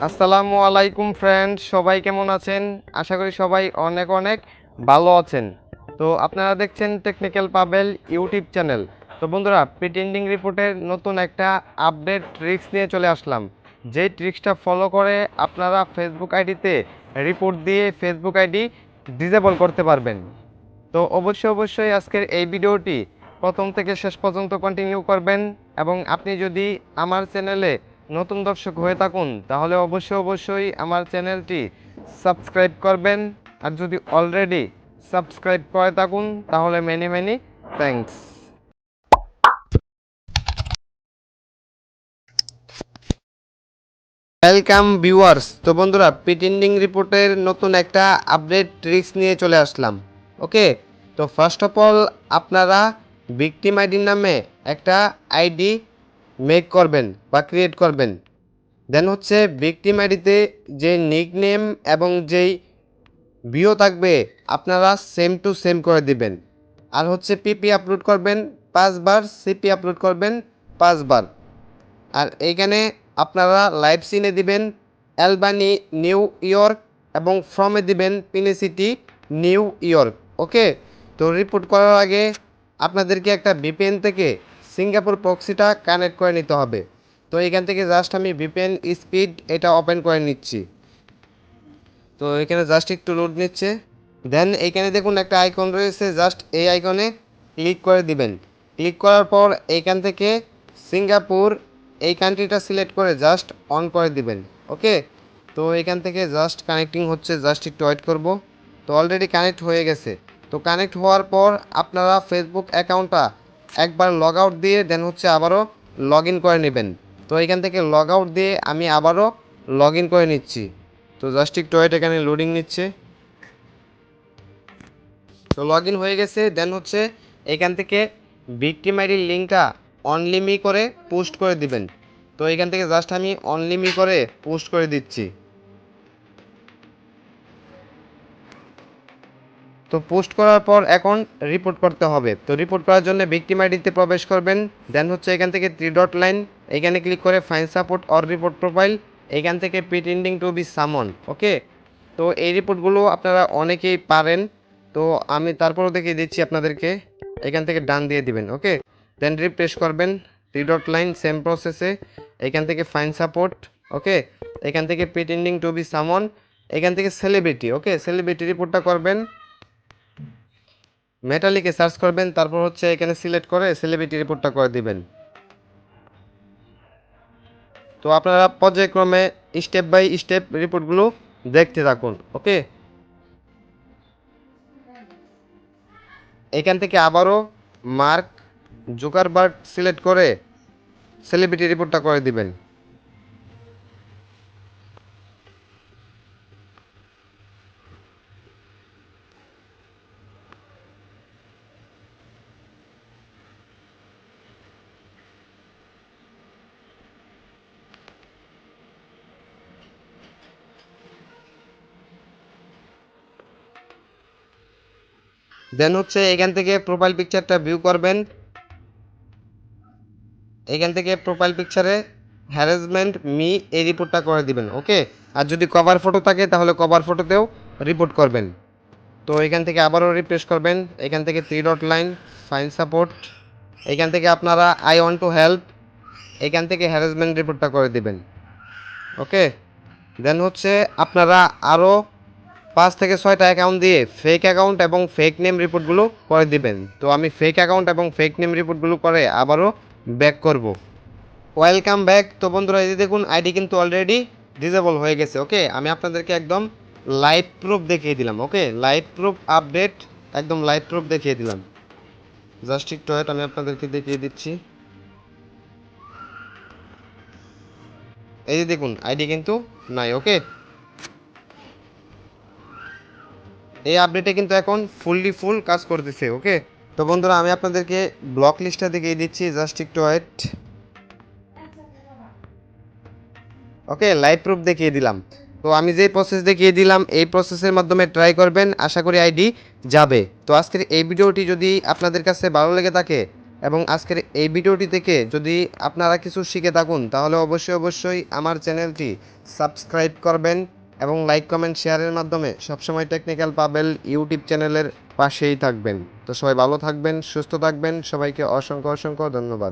আসসালামু আলাইকুম ফ্রেন্ড, সবাই কেমন আছেন? আশা করি সবাই অনেক অনেক ভালো আছেন। তো আপনারা দেখছেন টেকনিক্যাল পাবেল ইউটিউব চ্যানেল। তো বন্ধুরা, প্রিটেন্ডিং রিপোর্টের নতুন একটা আপডেট ট্রিক্স নিয়ে চলে আসলাম। যেই ট্রিক্সটা ফলো করে আপনারা ফেসবুক আইডিতে রিপোর্ট দিয়ে ফেসবুক আইডি ডিসেবল করতে পারবেন। তো অবশ্যই আজকের এই ভিডিওটি প্রথম থেকে শেষ পর্যন্ত কন্টিনিউ করবেন। এবং আপনি যদি আমার চ্যানেলে নতুন দর্শক হয়ে থাকুন তাহলে অবশ্যই আমার চ্যানেলটি সাবস্ক্রাইব করবেন। আর যদি অলরেডি সাবস্ক্রাইব করে থাকুন তাহলে many many thanks. Welcome viewers. তো বন্ধুরা, প্রিটেন্ডিং রিপোর্টের নতুন একটা আপডেট ট্রিক্স নিয়ে চলে আসলাম। ওকে, তো ফার্স্ট অফ অল আপনারা ভিকটিম আইডির নামে একটা আইডি মেক করবেন বা ক্রিয়েট করবেন। দেন হচ্ছে ভিকটিম আইডিতে যে নিক নেম এবং যেই ভিও থাকবে আপনারা সেম টু সেম করে দিবেন। আর হচ্ছে পিপি আপলোড করবেন 5 বার, সিপি আপলোড করবেন 5 বার। আর এইখানে আপনারা লাইভ সিনে দিবেন অ্যালবানি নিউ ইয়র্ক এবং ফ্রমে দিবেন পিনিসিটি নিউ ইয়র্ক। ওকে, তো রিপোর্ট করার আগে আপনাদেরকে একটা ভিপিএন থেকে সিঙ্গাপুর প্রক্সিটা কানেক্ট করে নিতে হবে। তো এখান থেকে জাস্ট আমি ভিপিএন স্পিড এটা ওপেন করে নিচ্ছি। তো এখানে জাস্ট একটু লোড নিচ্ছে। দেন এইখানে দেখুন একটা আইকন রয়েছে, জাস্ট এই আইকনে ক্লিক করে দিবেন। ক্লিক করার পর এইখান থেকে সিঙ্গাপুর এই কান্ট্রিটা সিলেক্ট করে জাস্ট অন করে দিবেন। ওকে, তো এখান থেকে জাস্ট কানেক্টিং হচ্ছে, জাস্ট একটু ওয়েট করব। তো অলরেডি কানেক্ট হয়ে গেছে। তো কানেক্ট হওয়ার পর আপনারা ফেসবুক অ্যাকাউন্টটা একবার লগ আউট দিয়ে দেন হচ্ছে আবারও লগ ইন করে নেবেন। তো এখান থেকে লগ আউট দিয়ে আমি আবারও লগ ইন করে নিচ্ছি। তো জাস্ট একটু ওয়েট, এখানে লোডিং নিচ্ছে। তো লগ ইন হয়ে গেছে। দেন হচ্ছে এখান থেকে ভিকটিম আইডির লিঙ্কটা অনলি মি করে পোস্ট করে দিবেন। তো এখান থেকে জাস্ট আমি অনলি মি করে পোস্ট করে দিচ্ছি। তো পোস্ট করার পর এখন রিপোর্ট করতে হবে। তো রিপোর্ট করার জন্য ভিকটিম আইডিতে প্রবেশ করবেন। দেন হচ্ছে এখান থেকে 3 ডট লাইন এখানে ক্লিক করে fine support or report profile, এখান থেকে প্রিটেন্ডিং টু বি সামন। ওকে, তো এই রিপোর্টগুলো আপনারা অনেকেই পারেন। তো আমি তারপরও দেখিয়ে দিচ্ছি আপনাদেরকে। এখান থেকে ডান দিয়ে দিবেন। ওকে, দেন রিফ্রেশ করবেন। 3 ডট লাইন সেম প্রসেসে এখান থেকে ফাইন সাপোর্ট। ওকে, এখান থেকে প্রিটেন্ডিং টু বি সামন, এখান থেকে সেলিব্রিটি। ওকে, সেলিব্রিটি রিপোর্টটা করবেন। মেটালিকে সার্চ করবেন, তারপর হচ্ছে এখানে সিলেক্ট করে সেলিব্রিটি রিপোর্টটা করে দিবেন। তো আপনারা পর্যায়ক্রমে স্টেপ বাই স্টেপ রিপোর্টগুলো দেখতে থাকুন। ওকে, এখান থেকে আবারও মার্ক জুকারবার্গ সিলেক্ট করে সেলিব্রিটি রিপোর্টটা করে দিবেন। দেন হচ্ছে এখান থেকে প্রোফাইল পিকচারটা ভিউ করবেন। এখান থেকে প্রোফাইল পিকচারে হ্যারাসমেন্ট মি এই রিপোর্টটা করে দিবেন। ওকে, আর যদি কভার ফটো থাকে তাহলে কভার ফটোতেও রিপোর্ট করবেন। তো এখান থেকে আবারও রিফ্রেশ করবেন। এখান থেকে 3 ডট লাইন ফাইন সাপোর্ট, এখান থেকে আপনারা আই ওয়ান্ট টু হেল্প, এখান থেকে হ্যারাসমেন্ট রিপোর্টটা করে দিবেন। ওকে, দেন হচ্ছে আপনারা আরও 5 থেকে 6টা অ্যাকাউন্ট দিয়ে ফেক অ্যাকাউন্ট এবং ফেক নেম রিপোর্টগুলো করে দিবেন। তো আমি ফেক অ্যাকাউন্ট এবং ফেক নেম রিপোর্টগুলো করে আবারও ব্যাক করব। Welcome back. তো বন্ধুরা, এই যে দেখুন আইডি কিন্তু অলরেডি ডিসেবল হয়ে গেছে। ওকে, আমি আপনাদেরকে একদম লাইভ প্রুফ দেখিয়ে দিলাম। ওকে, লাইভ প্রুফ আপডেট, একদম লাইভ প্রুফ দেখিয়ে দিলাম। জাস্ট একটু ওয়েট, আমি আপনাদেরকে দেখিয়ে দিচ্ছি। এই যে দেখুন আইডি কিন্তু নাই। ওকে, এই আপডেটে কিন্তু এখন ফুল কাজ করতেছে। ওকে, তো বন্ধুরা, আমি আপনাদেরকে ব্লক লিস্টটা দেখিয়ে দিচ্ছি। জাস্ট একটু ওয়েট। ওকে, লাইভ প্রুফ দেখিয়ে দিলাম। তো আমি যে প্রসেস দেখিয়ে দিলাম এই প্রসেসের মাধ্যমে ট্রাই করবেন, আশা করি আইডি যাবে। তো আজকের এই ভিডিওটি যদি আপনাদের কাছে ভালো লেগে থাকে এবং আজকের এই ভিডিওটি থেকে যদি আপনারা কিছু শিখে থাকুন তাহলে অবশ্যই আমার চ্যানেলটি সাবস্ক্রাইব করবেন এবং লাইক কমেন্ট শেয়ারের মাধ্যমে সবসময় টেকনিক্যাল পাবেল ইউটিউব চ্যানেলের পাশেই থাকবেন। তো সবাই ভালো থাকবেন, সুস্থ থাকবেন, সবাইকে অসংখ্য ধন্যবাদ।